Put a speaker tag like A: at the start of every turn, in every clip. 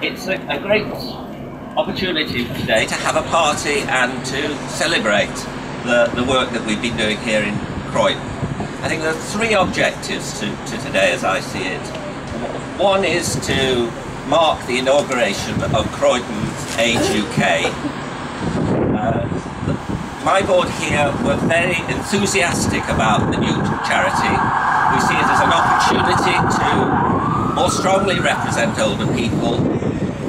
A: It's a great opportunity today to have a party and to celebrate the work that we've been doing here in Croydon. I think there are three objectives to today as I see it. One is to mark the inauguration of Croydon's Age UK. My board here were very enthusiastic about the new charity. We see it as an opportunity to more strongly represent older people,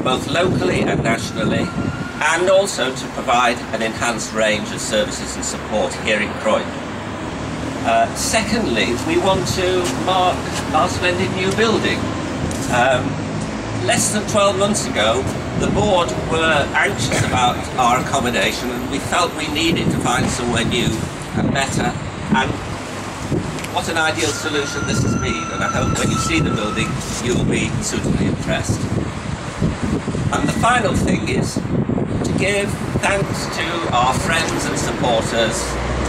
A: both locally and nationally, and also to provide an enhanced range of services and support here in Croydon. Secondly, we want to mark our splendid new building. Less than 12 months ago, the board were anxious about our accommodation, and we felt we needed to find somewhere new and better. And what an ideal solution this has been, and I hope when you see the building, you'll be suitably impressed. And the final thing is to give thanks to our friends and supporters,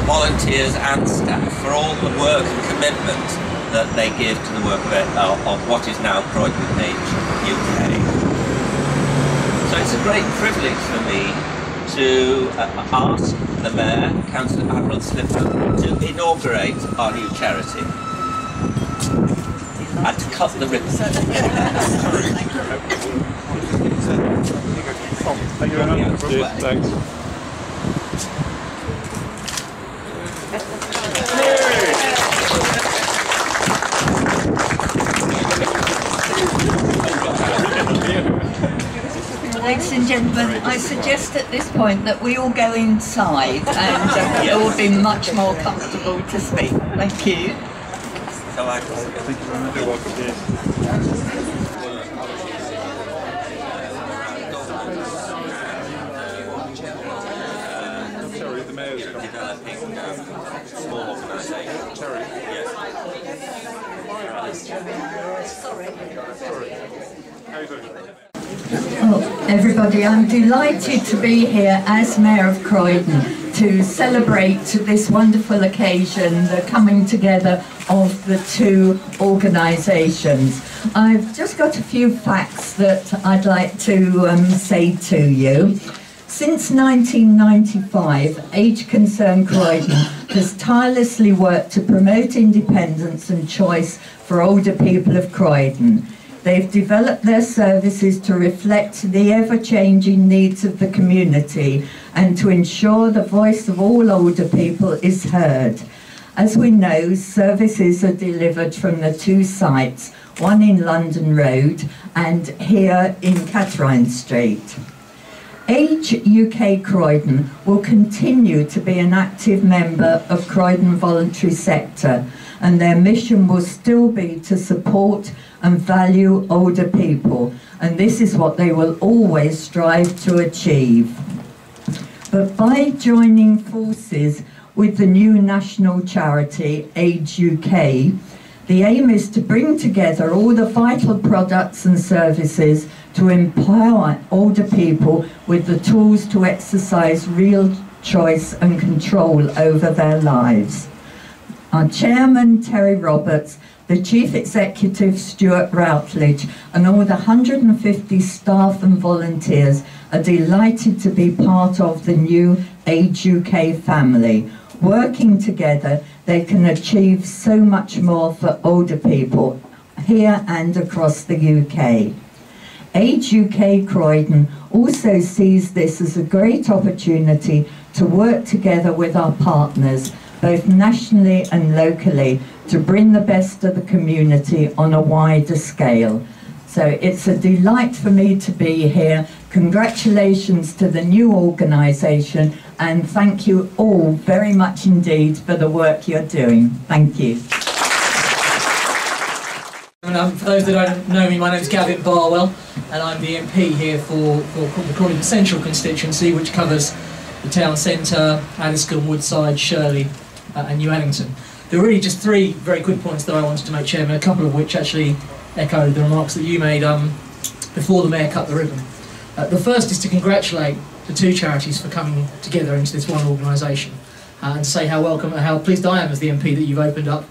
A: volunteers and staff for all the work and commitment that they give to the work of what is now Croydon Age UK. So it's a great privilege for me to ask the Mayor, Councillor Admiral Slipper, to inaugurate our new charity. And to cut the ribbon.
B: Thank you very much. Cheers, thanks.
C: Ladies and gentlemen, I suggest at this point that we all go inside and it will be much more comfortable to speak. Thank you.
B: Thank you very much. You're welcome. Terry, the Mayor's coming.
A: Developing small organisation.
B: Terry?
A: Yes.
B: Sorry. How are you doing?
C: Oh, everybody, I'm delighted to be here as Mayor of Croydon to celebrate this wonderful occasion, the coming together of the two organisations. I've just got a few facts that I'd like to say to you. Since 1995, Age Concern Croydon has tirelessly worked to promote independence and choice for older people of Croydon. They've developed their services to reflect the ever-changing needs of the community and to ensure the voice of all older people is heard. As we know, services are delivered from the two sites, one in London Road and here in Catherine Street. Age UK Croydon will continue to be an active member of Croydon voluntary sector, and their mission will still be to support and value older people, and this is what they will always strive to achieve. But by joining forces with the new national charity, Age UK, the aim is to bring together all the vital products and services to empower older people with the tools to exercise real choice and control over their lives. Our chairman, Terry Roberts, the chief executive, Stuart Routledge, and all the 150 staff and volunteers are delighted to be part of the new Age UK family. Working together, they can achieve so much more for older people here and across the UK. Age UK Croydon also sees this as a great opportunity to work together with our partners, both nationally and locally, to bring the best of the community on a wider scale. So it's a delight for me to be here. Congratulations to the new organisation, and thank you all very much indeed for the work you're doing. Thank you.
D: For those that don't know me, my name is Gavin Barwell, and I'm the MP here for the Croydon Central constituency, which covers the town centre, Addiscombe, Woodside, Shirley and New Annington. There were really just three very quick points that I wanted to make, Chairman, a couple of which actually echo the remarks that you made before the Mayor cut the ribbon. The first is to congratulate the two charities for coming together into this one organisation, and to say how welcome and how pleased I am as the MP that you've opened up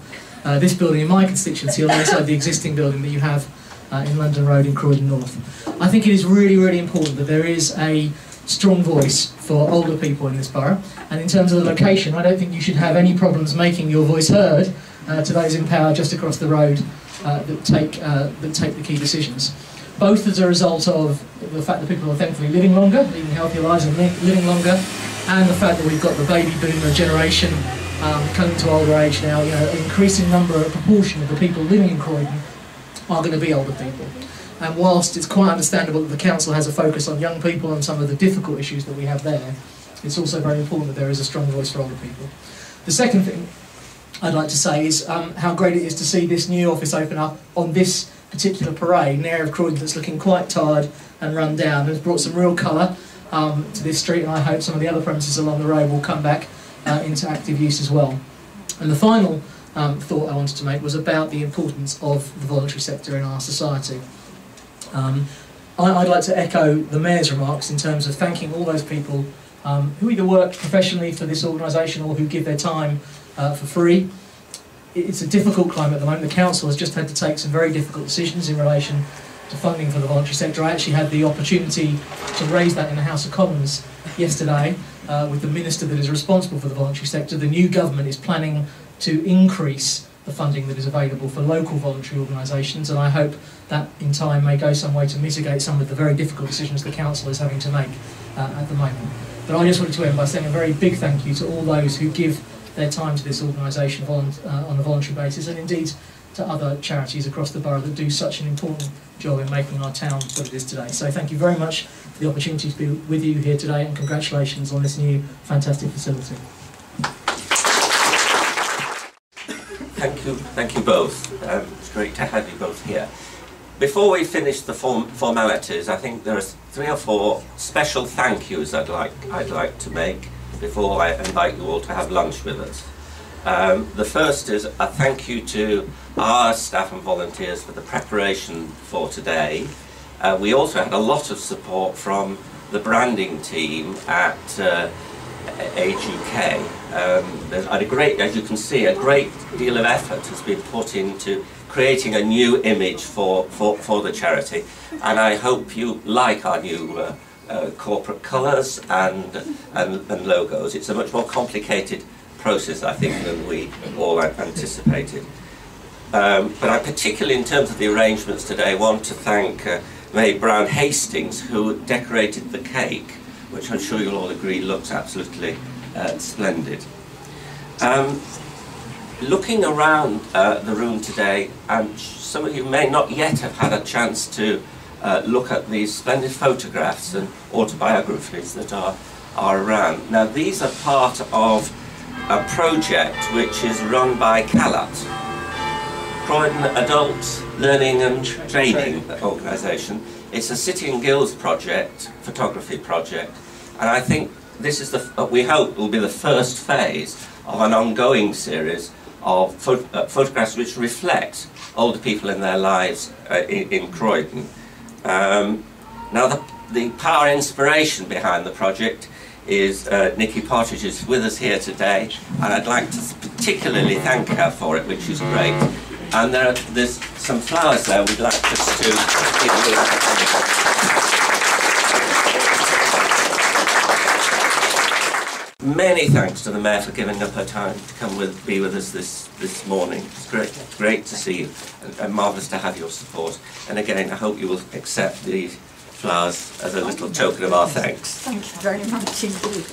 D: this building in my constituency alongside the existing building that you have in London Road in Croydon North. I think it is really, really important that there is a strong voice for older people in this borough, and in terms of the location, I don't think you should have any problems making your voice heard to those in power just across the road that take the key decisions. Both as a result of the fact that people are thankfully living longer, leading healthier lives and living longer, and the fact that we've got the baby boomer generation coming to older age now. You know, an increasing proportion of the people living in Croydon are going to be older people. And whilst it's quite understandable that the council has a focus on young people and some of the difficult issues that we have there, it's also very important that there is a strong voice for older people. The second thing I'd like to say is how great it is to see this new office open up on this particular parade, an area of Croydon that's looking quite tired and run down. It's brought some real colour to this street, and I hope some of the other premises along the road will come back into active use as well. And the final thought I wanted to make was about the importance of the voluntary sector in our society. I'd like to echo the Mayor's remarks in terms of thanking all those people who either work professionally for this organisation or who give their time for free. It's a difficult climate at the moment. The council has just had to take some very difficult decisions in relation to funding for the voluntary sector. I actually had the opportunity to raise that in the House of Commons yesterday with the Minister that is responsible for the voluntary sector. The new government is planning to increase the funding that is available for local voluntary organisations, and I hope that in time may go some way to mitigate some of the very difficult decisions the council is having to make at the moment. But I just wanted to end by saying a very big thank you to all those who give their time to this organisation on a voluntary basis, and indeed to other charities across the borough that do such an important job in making our town what it is today. So thank you very much for the opportunity to be with you here today, and congratulations on this new fantastic facility.
A: Thank you both. It's great to have you both here. Before we finish the formalities, I think there are 3 or 4 special thank yous I'd like to make before I invite you all to have lunch with us. The first is a thank you to our staff and volunteers for the preparation for today. We also had a lot of support from the branding team at Age UK. As you can see, a great deal of effort has been put into creating a new image for the charity, and I hope you like our new corporate colours and logos. It's a much more complicated process, I think, than we all anticipated. But I particularly, in terms of the arrangements today, want to thank May Brown Hastings, who decorated the cake, which I'm sure you'll all agree looks absolutely splendid. Looking around the room today, and some of you may not yet have had a chance to look at these splendid photographs and autobiographies that are around. Now, these are part of a project which is run by CALAT, Croydon Adult Learning and Training Organisation. It's a City and Guilds project, photography project, and I think this is we hope will be the first phase of an ongoing series of photographs which reflect older people in their lives in Croydon. Now the power inspiration behind the project is Nikki Partridge, is with us here today, and I'd like to particularly thank her for it, which is great. And there's some flowers there we'd like just to give you. Many thanks to the Mayor for giving up her time to come be with us this morning. It's great to see you, and marvellous to have your support. And again, I hope you will accept these flowers as a little token of our thanks.
C: Thank you very much indeed.